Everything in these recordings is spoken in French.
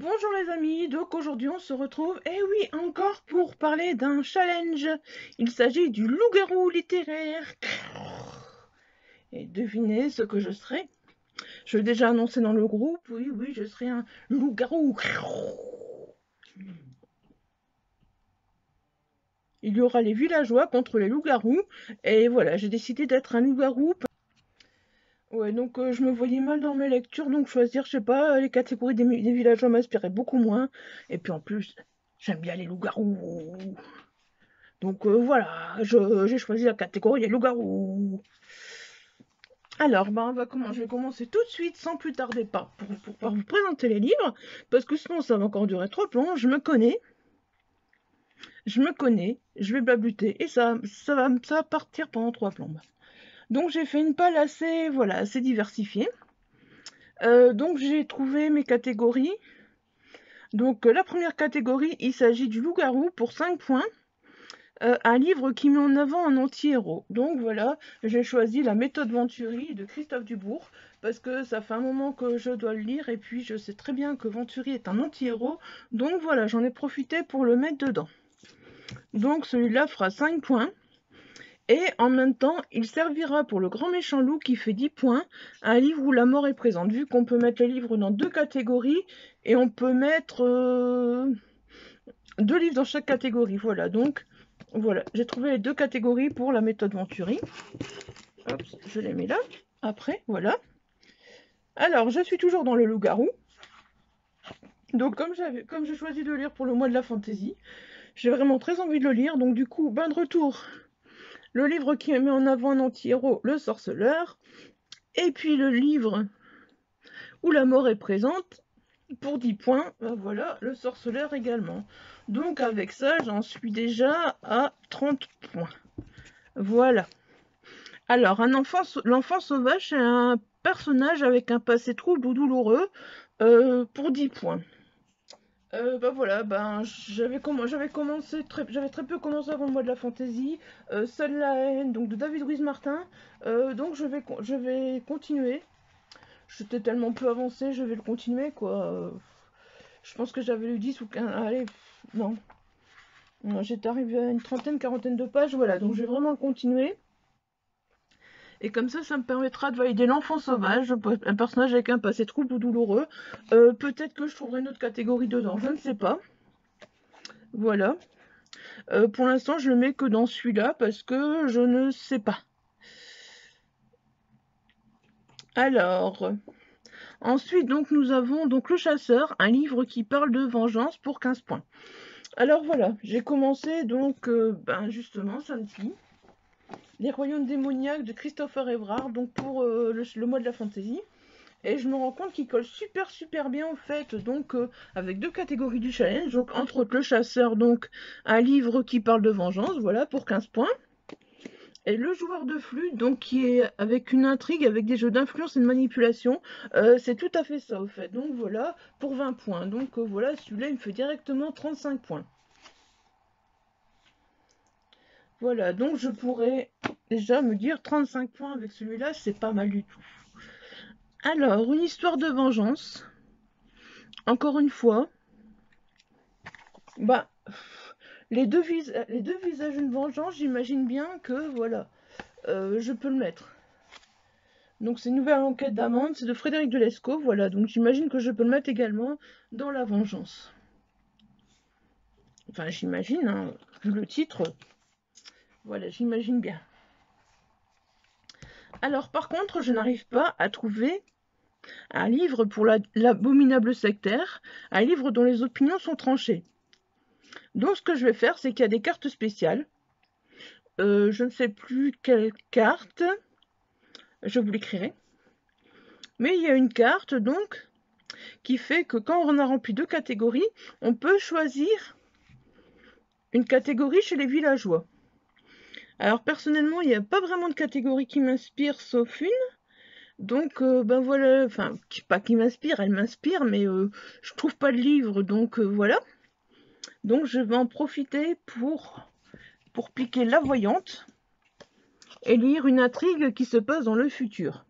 Bonjour les amis, donc aujourd'hui on se retrouve, eh oui, encore pour parler d'un challenge. Il s'agit du loup-garou littéraire. Et devinez ce que je serai. Je l'ai déjà annoncé dans le groupe, oui, je serai un loup-garou. Il y aura les villageois contre les loups-garous, et voilà, j'ai décidé d'être un loup-garou. Ouais, donc je me voyais mal dans mes lectures, donc choisir, je sais pas, les catégories des villageois m'inspiraient beaucoup moins. Et puis en plus, j'aime bien les loups-garous. Donc voilà, j'ai choisi la catégorie les loups-garous. Alors, je vais commencer tout de suite, sans plus tarder, par vous présenter les livres, parce que sinon ça va encore durer 3 plombs. Je me connais, je vais blabluter, et ça va partir pendant 3 plombs. Donc j'ai fait une palle assez, voilà, assez diversifiée. Donc j'ai trouvé mes catégories. Donc la première catégorie, il s'agit du loup-garou pour 5 points. Un livre qui met en avant un anti-héros. Donc voilà, j'ai choisi La méthode Venturi de Christophe Dubourg, parce que ça fait un moment que je dois le lire, et puis je sais très bien que Venturi est un anti-héros, donc voilà, j'en ai profité pour le mettre dedans. Donc celui-là fera 5 points, et en même temps, il servira pour Le Grand Méchant Loup qui fait 10 points, un livre où la mort est présente, vu qu'on peut mettre les livres dans 2 catégories, et on peut mettre 2 livres dans chaque catégorie, voilà, donc voilà, j'ai trouvé les 2 catégories pour la méthode Venturi. Hop, je les mets là. Après, voilà. Alors, je suis toujours dans le loup-garou. Donc, comme j'ai choisi de lire pour le mois de la fantaisie, j'ai vraiment très envie de le lire. Donc, du coup, de retour, le livre qui met en avant un anti-héros, Le Sorceleur. Et puis, le livre où la mort est présente, pour 10 points. Voilà, Le Sorceleur également. Donc, avec ça, j'en suis déjà à 30 points. Voilà. Alors, l'enfant sauvage, c'est un personnage avec un passé trouble ou douloureux pour 10 points. Voilà, j'avais très peu commencé avant le mois de la fantaisie. Seule la haine, donc de David Ruiz Martin. Donc je vais continuer. J'étais tellement peu avancée, je vais le continuer quoi. Je pense que j'avais lu 10 ou 15. Allez, non. Non, j'étais arrivée à une trentaine, quarantaine de pages, voilà, donc je vais vraiment le continuer. Et comme ça me permettra de valider l'enfant sauvage, un personnage avec un passé trouble ou douloureux. Peut-être que je trouverai une autre catégorie dedans, je ne sais pas. Voilà. Pour l'instant, je le mets que dans celui-là parce que je ne sais pas. Alors, ensuite, donc, nous avons donc Le Chasseur, un livre qui parle de vengeance pour 15 points. Alors voilà, j'ai commencé donc, justement, samedi, Les Royaumes démoniaques de Christopher Evrard, donc pour le mois de la fantaisie. Et je me rends compte qu'il colle super bien en fait, donc avec 2 catégories du challenge, donc entre autres Le Chasseur, donc un livre qui parle de vengeance, voilà, pour 15 points. Et Le Joueur de flûte, donc qui est avec une intrigue, avec des jeux d'influence et de manipulation, c'est tout à fait ça au fait, donc voilà, pour 20 points. Donc voilà, celui-là il me fait directement 35 points. Voilà, donc je pourrais déjà me dire 35 points avec celui-là, c'est pas mal du tout. Alors, une histoire de vengeance. Encore une fois, bah, les deux visages d'une vengeance, j'imagine bien que, voilà, je peux le mettre. Donc c'est Nouvelle enquête d'Amande, c'est de Frédéric de Lescaut, voilà, donc j'imagine que je peux le mettre également dans la vengeance. Enfin, j'imagine, hein, vu le titre, voilà, j'imagine bien. Alors par contre, je n'arrive pas à trouver un livre pour l'abominable sectaire, un livre dont les opinions sont tranchées. Donc ce que je vais faire, c'est qu'il y a des cartes spéciales. Je ne sais plus quelle carte, je vous l'écrirai. Mais il y a une carte donc qui fait que quand on a rempli 2 catégories, on peut choisir une catégorie chez les villageois. Alors personnellement, il n'y a pas vraiment de catégorie qui m'inspire sauf une. Donc voilà, enfin pas qui m'inspire, elle m'inspire, mais je trouve pas de livre, donc voilà. Donc je vais en profiter pour piquer la voyante et lire une intrigue qui se passe dans le futur.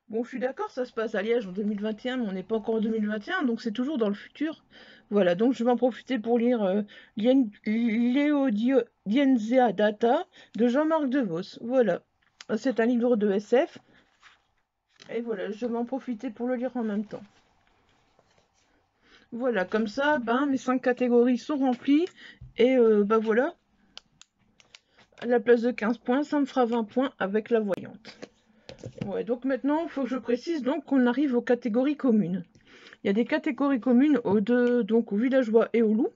Bon, je suis d'accord, ça se passe à Liège en 2021, mais on n'est pas encore en 2021, donc c'est toujours dans le futur. Voilà, donc je vais en profiter pour lire Lieudienza Data de Jean-Marc DeVos. Voilà, c'est un livre de SF, et voilà, je vais en profiter pour le lire en même temps. Voilà, comme ça, ben, mes 5 catégories sont remplies, et ben voilà, à la place de 15 points, ça me fera 20 points avec la voyante. Ouais, donc maintenant, il faut que je précise donc qu'on arrive aux catégories communes. Il y a des catégories communes donc aux villageois et aux loups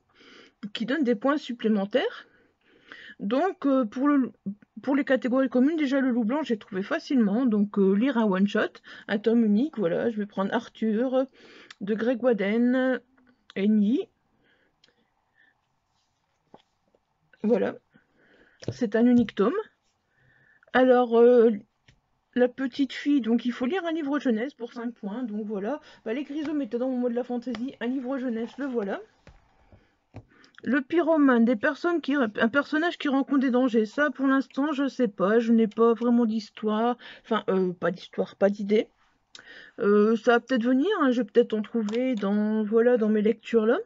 qui donnent des points supplémentaires. Donc pour les catégories communes, déjà le loup blanc j'ai trouvé facilement. Donc lire un one shot, un tome unique, voilà, je vais prendre Arthur de Greg Waden, Enyi. Voilà, c'est un unique tome. Alors la petite fille, donc il faut lire un livre jeunesse pour 5 points. Donc voilà, bah, les grisômes étaient dans mon mode de la fantaisie, un livre jeunesse, le voilà. Le pyromane, un personnage qui rencontre des dangers. Ça, pour l'instant, je sais pas. Je n'ai pas vraiment d'histoire. Enfin, pas d'histoire, pas d'idée. Ça va peut-être venir. Hein, je vais peut-être en trouver voilà, dans mes lectures là.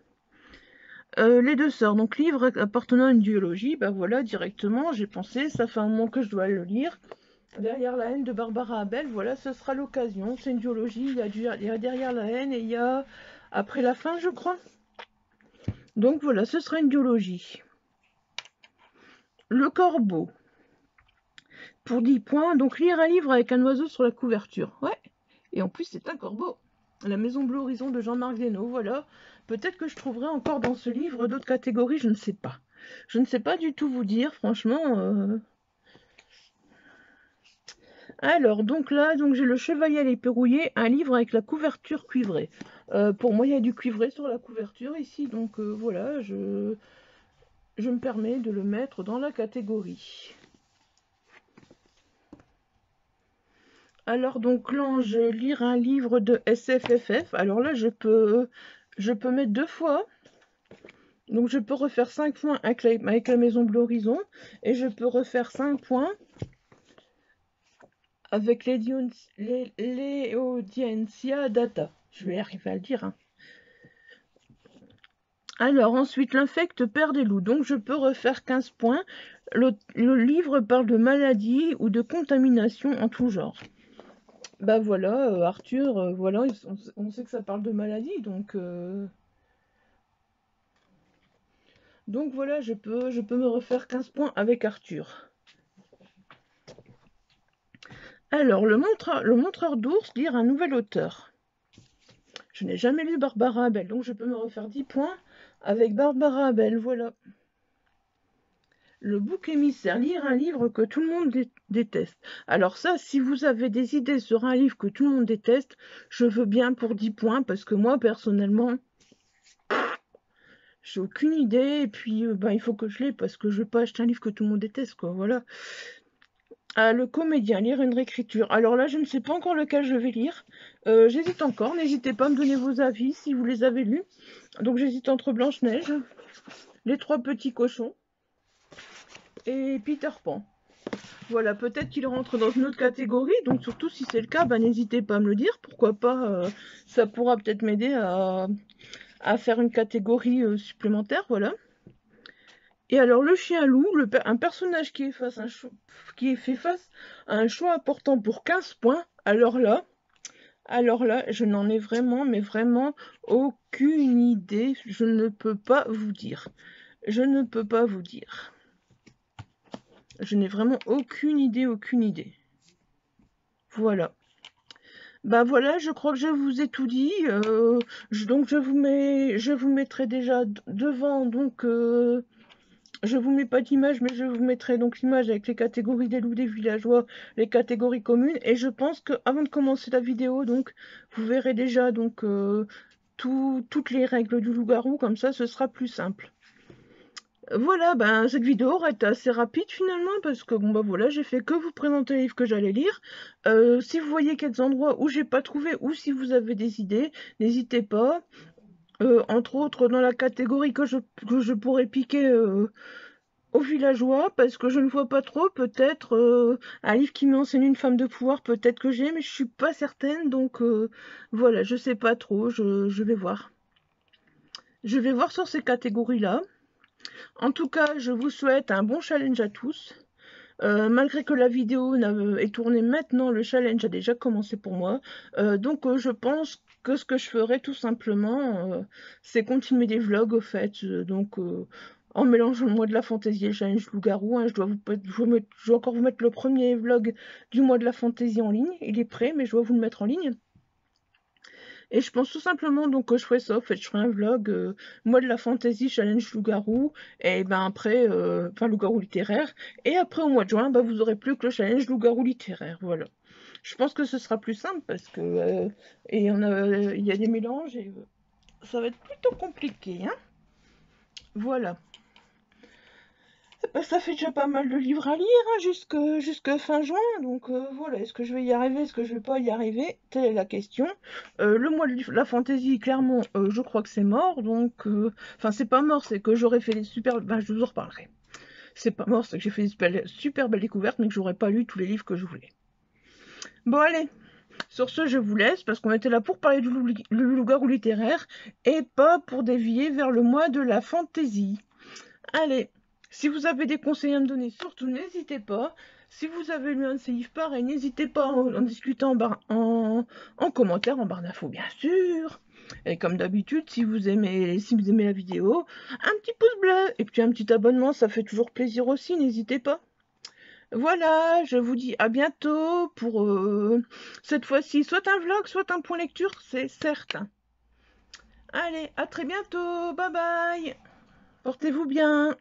Les deux sœurs, donc livre appartenant à une duologie. Bah voilà, directement, j'ai pensé. Ça fait un moment que je dois le lire. Derrière la haine de Barbara Abel, voilà, ce sera l'occasion. C'est une duologie. Il y a Derrière la haine et il y a Après la fin, je crois. Donc voilà, ce sera une duologie. Le corbeau. Pour 10 points, donc lire un livre avec un oiseau sur la couverture. Ouais, et en plus c'est un corbeau. La Maison Bleue Horizon de Jean-Marc Desnaud, voilà. Peut-être que je trouverai encore dans ce livre d'autres catégories, je ne sais pas. Je ne sais pas du tout vous dire, franchement. Alors, donc là, donc j'ai Le Chevalier à l'épée rouillée, un livre avec la couverture cuivrée. Pour moi, il y a du cuivré sur la couverture ici, donc voilà, je me permets de le mettre dans la catégorie. Alors donc l'ange, lire un livre de SFFF. Alors là je peux mettre 2 fois. Donc je peux refaire 5 points avec la Maison Bleue Horizon. Et je peux refaire 5 points avec l'Eaudiencia Data. Je vais arriver à le dire. Hein. Alors ensuite l'infecte perd des loups. Donc je peux refaire 15 points. Le livre parle de maladie ou de contamination en tout genre. Bah voilà, Arthur, voilà, on sait que ça parle de maladie, donc voilà, je peux me refaire 15 points avec Arthur. Alors, le montreur d'ours, lire un nouvel auteur. Je n'ai jamais lu Barbara Abel, donc je peux me refaire 10 points avec Barbara Abel, voilà. Le bouc émissaire, lire un livre que tout le monde déteste. Alors ça, si vous avez des idées sur un livre que tout le monde déteste, je veux bien pour 10 points, parce que moi, personnellement, j'ai aucune idée, et puis il faut que je l'ai, parce que je vais pas acheter un livre que tout le monde déteste, quoi, voilà. Le comédien, lire une réécriture. Alors là, je ne sais pas encore lequel je vais lire. J'hésite encore, n'hésitez pas à me donner vos avis si vous les avez lus. Donc j'hésite entre Blanche-Neige, Les Trois Petits Cochons et Peter Pan. Voilà, peut-être qu'il rentre dans une autre catégorie, donc surtout si c'est le cas, n'hésitez pas à me le dire. Pourquoi pas, ça pourra peut-être m'aider à faire une catégorie supplémentaire, voilà. Et alors le chien-loup, un personnage qui fait face à un choix important pour 15 points, alors là, je n'en ai vraiment, mais vraiment aucune idée. Je ne peux pas vous dire. Je ne peux pas vous dire. Je n'ai vraiment aucune idée, aucune idée. Voilà. Bah voilà, je crois que je vous ai tout dit. Donc je vous mettrai déjà devant, donc je vous mets pas d'image, mais je vous mettrai donc l'image avec les catégories des loups des villageois, les catégories communes. Et je pense que avant de commencer la vidéo, donc vous verrez déjà donc toutes les règles du loup-garou, comme ça ce sera plus simple. Voilà, cette vidéo aura été assez rapide finalement, parce que bon voilà, j'ai fait que vous présenter les livres que j'allais lire. Si vous voyez quelques endroits où j'ai pas trouvé, ou si vous avez des idées, n'hésitez pas. Entre autres dans la catégorie que je pourrais piquer aux villageois, parce que je ne vois pas trop, peut-être un livre qui m'enseigne une femme de pouvoir, peut-être que j'ai, mais je suis pas certaine, donc voilà, je sais pas trop, je vais voir. Je vais voir sur ces catégories-là. En tout cas, je vous souhaite un bon challenge à tous. Malgré que la vidéo est tournée maintenant, le challenge a déjà commencé pour moi. Donc je pense que ce que je ferai tout simplement, c'est continuer des vlogs au fait. En mélangeant le mois de la fantaisie et le challenge loup-garou. Hein, je dois encore vous mettre le premier vlog du mois de la fantaisie en ligne. Il est prêt, mais je dois vous le mettre en ligne. Et je pense tout simplement donc que je ferai ça, en fait, je ferai un vlog, moi de la fantasy challenge loup-garou, et ben après, enfin loup-garou littéraire, et après au mois de juin, bah, vous aurez plus que le challenge loup-garou littéraire, voilà. Je pense que ce sera plus simple parce que il y a des mélanges et ça va être plutôt compliqué, hein. Voilà. Bah, ça fait déjà pas mal de livres à lire hein, jusque fin juin, donc voilà, est-ce que je vais y arriver, est-ce que je vais pas y arriver? Telle est la question. Le mois de la fantaisie, clairement, je crois que c'est mort, donc... Enfin, c'est pas mort, c'est que j'aurais fait des super... Ben, je vous en reparlerai. C'est pas mort, c'est que j'ai fait des super belles découvertes, mais que j'aurais pas lu tous les livres que je voulais. Bon, allez, sur ce, je vous laisse, parce qu'on était là pour parler du loup-garou littéraire, et pas pour dévier vers le mois de la fantaisie. Allez, si vous avez des conseils à me donner, surtout n'hésitez pas. Si vous avez lu un de ces livres pareil, n'hésitez pas à en discuter en commentaire, en barre d'infos bien sûr. Et comme d'habitude, si vous aimez la vidéo, un petit pouce bleu et puis un petit abonnement, ça fait toujours plaisir aussi, n'hésitez pas. Voilà, je vous dis à bientôt pour cette fois-ci, soit un vlog, soit un point lecture, c'est certain. Allez, à très bientôt, bye bye, portez-vous bien.